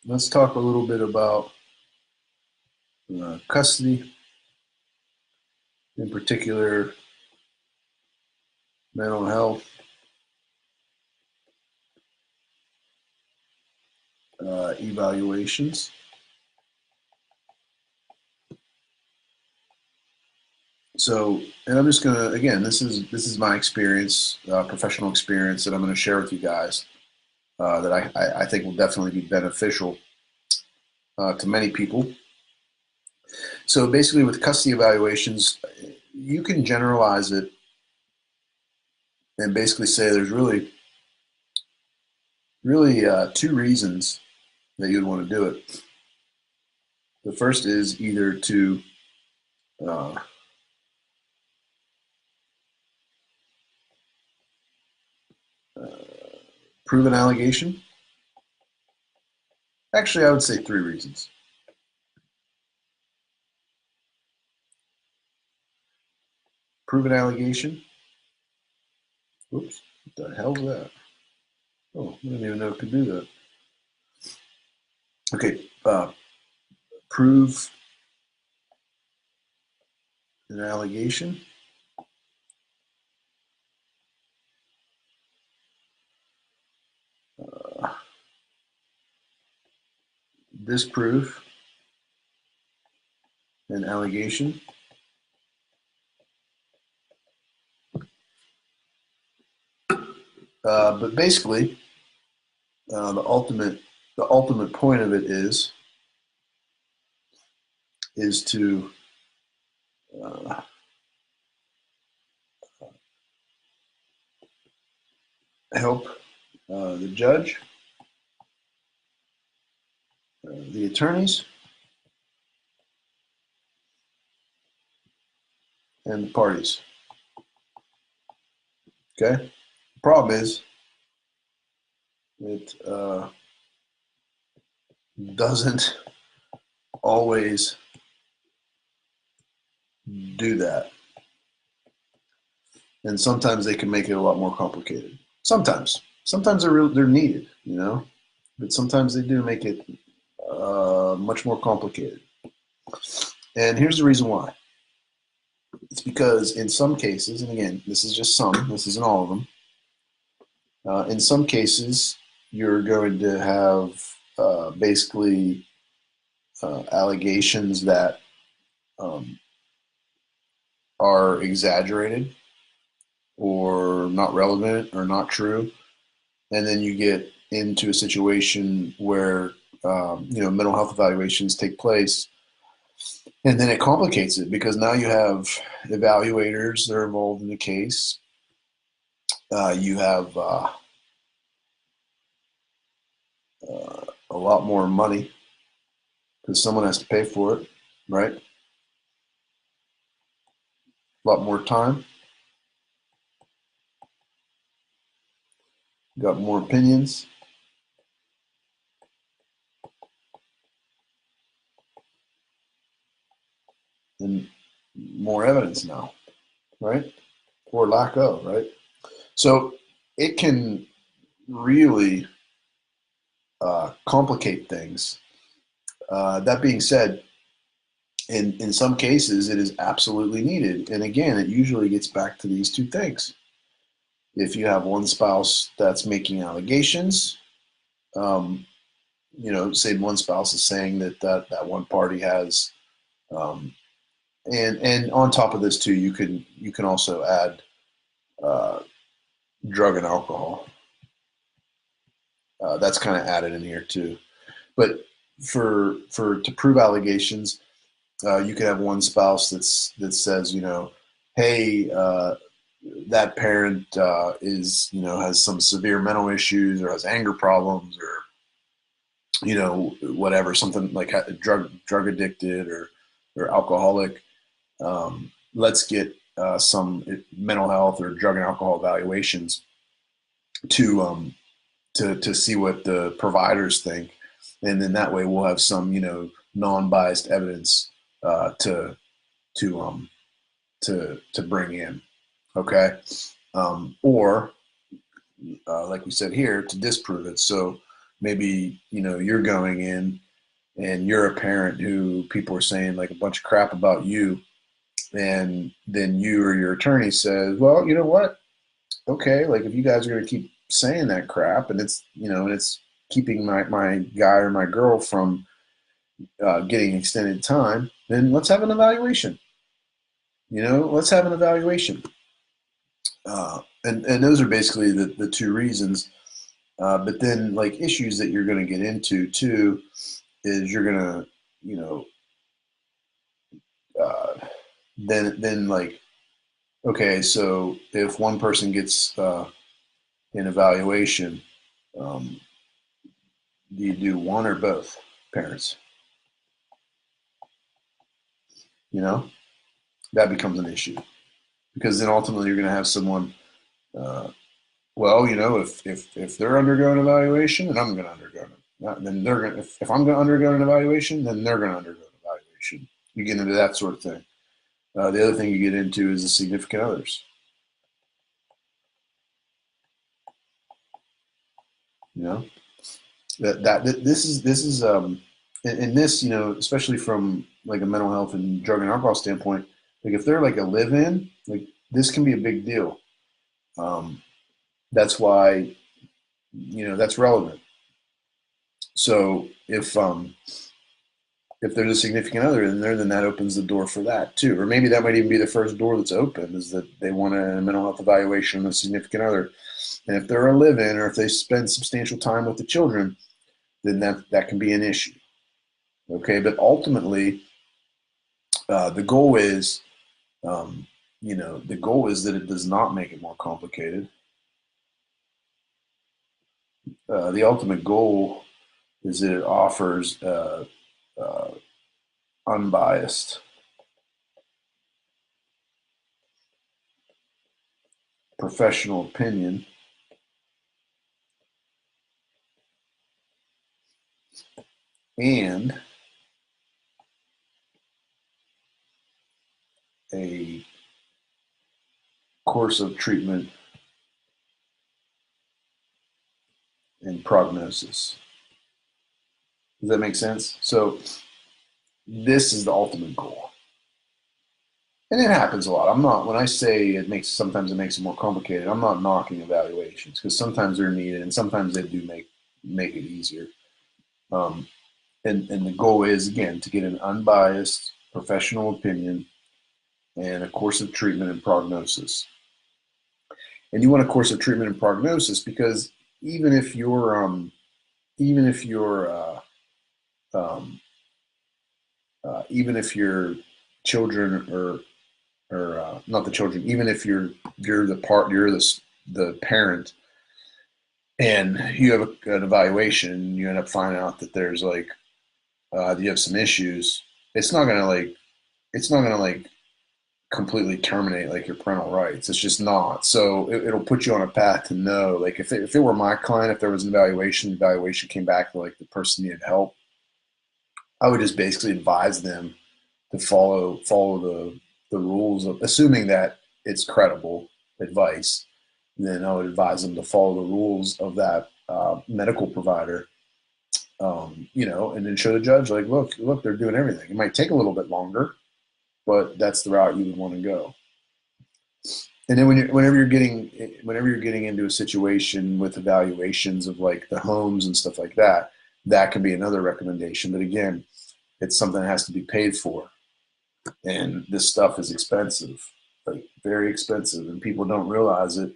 let's talk a little bit about custody, in particular, mental health, evaluations. So, and I'm just gonna again, this is my experience, professional experience that I'm going to share with you guys that I think will definitely be beneficial to many people. So basically, with custody evaluations, you can generalize it and basically say there's really two reasons that you'd want to do it. The first is either to uh, prove an allegation. Actually, I would say three reasons. Prove an allegation. Whoops, what the hell is that? Oh, I didn't even know it could do that. Okay, prove an allegation. Uh, Disprove an allegation. But basically, the ultimate point of it is to uh, help the judge, the attorneys, and the parties. Okay. The problem is it doesn't always do that, and sometimes they can make it a lot more complicated. Sometimes they're needed, but sometimes they do make it much more complicated. And here's the reason why. It's because in some cases, and again, this is just some, this isn't all of them. In some cases, you're going to have basically allegations that um, are exaggerated or not relevant or not true, and then you get into a situation where mental health evaluations take place, and then it complicates it because now you have evaluators that are involved in the case. You have a lot more money because someone has to pay for it, right? A lot more time. You got more opinions and more evidence now, right? Or lack of, right? So it can really complicate things. That being said, in some cases, it is absolutely needed. And again, it usually gets back to these two things. If you have one spouse that's making allegations, um, say one spouse is saying that one party has, um, and on top of this too, you can also add uh, drug and alcohol. That's kind of added in here too. But for to prove allegations, you could have one spouse that says, hey, that parent is has some severe mental issues or has anger problems or whatever, something like drug addicted or alcoholic. Let's get some mental health or drug and alcohol evaluations to to see what the providers think, and then that way we'll have some non-biased evidence to to um to bring in. Okay, or like we said here, to disprove it. So maybe, you're going in and you're a parent who people are saying like a bunch of crap about you, and then you or your attorney says, well, you know what? Okay, like if you guys are going to keep saying that crap, and it's keeping my guy or my girl from getting extended time, then let's have an evaluation. Let's have an evaluation. And those are basically the two reasons. But then like issues that you're going to get into too is you're going to, uh, then like, okay, so if one person gets an evaluation, um, do you do one or both parents? You know, that becomes an issue because then ultimately you're going to have someone. Uh, well, if they're undergoing evaluation, then I'm going to undergo it. Then they're going. If I'm going to undergo an evaluation, then they're going to undergo an evaluation. You get into that sort of thing. The other thing you get into is the significant others. You know that this is and this, especially from like a mental health and drug and alcohol standpoint, like if they're like a live-in, like this can be a big deal. Um, that's why that's relevant. So if there's a significant other in there, then that opens the door for that too. Or maybe that might even be the first door that's open, is that they want a mental health evaluation of a significant other. And if they're a live-in or if they spend substantial time with the children, then that can be an issue. Okay, but ultimately, the goal is, the goal is that it does not make it more complicated. The ultimate goal is that it offers uh, unbiased, professional opinion and a course of treatment and prognosis. Does that make sense? So this is the ultimate goal. And it happens a lot. I'm not, when I say sometimes it makes it more complicated, I'm not knocking evaluations because sometimes they're needed and sometimes they do make it easier. Um, and the goal is, again, to get an unbiased professional opinion and a course of treatment and prognosis. And you want a course of treatment and prognosis because even if you're, even if you're, um, even if your children or not the children, even if you're the parent, and you have an evaluation, and you end up finding out that there's like you have some issues. It's not gonna like completely terminate like your parental rights. It's just not. So it'll put you on a path to know. Like if it were my client, if there was an evaluation, the evaluation came back like the person needed help, I would just basically advise them to follow the rules of, assuming that it's credible advice, then I would advise them to follow the rules of that medical provider. And then show the judge like, look, they're doing everything. It might take a little bit longer, but that's the route you would want to go. And then whenever you're getting into a situation with evaluations of like the homes and stuff like that, that can be another recommendation. But again, it's something that has to be paid for, and this stuff is expensive, like very expensive, and people don't realize it.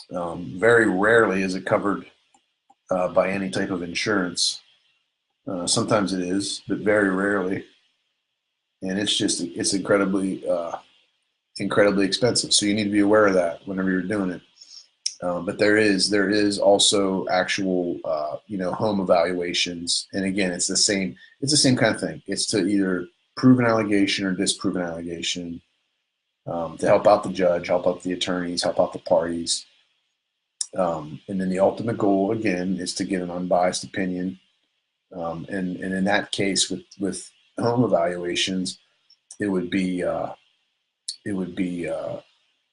Very rarely is it covered by any type of insurance. Sometimes it is, but very rarely, and it's incredibly expensive. So you need to be aware of that whenever you're doing it. But there is also actual home evaluations, and again, it's the same kind of thing. It's to either prove an allegation or disprove an allegation, to help out the judge, help out the attorneys, help out the parties. And then the ultimate goal, again, is to get an unbiased opinion. And in that case, with home evaluations, it would be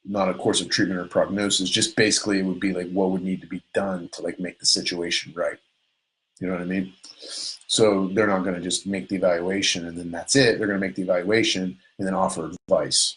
not a course of treatment or prognosis. Just basically, it would be like what would need to be done to like make the situation right. You know what I mean? So they're not going to just make the evaluation and then that's it. They're going to make the evaluation and then offer advice.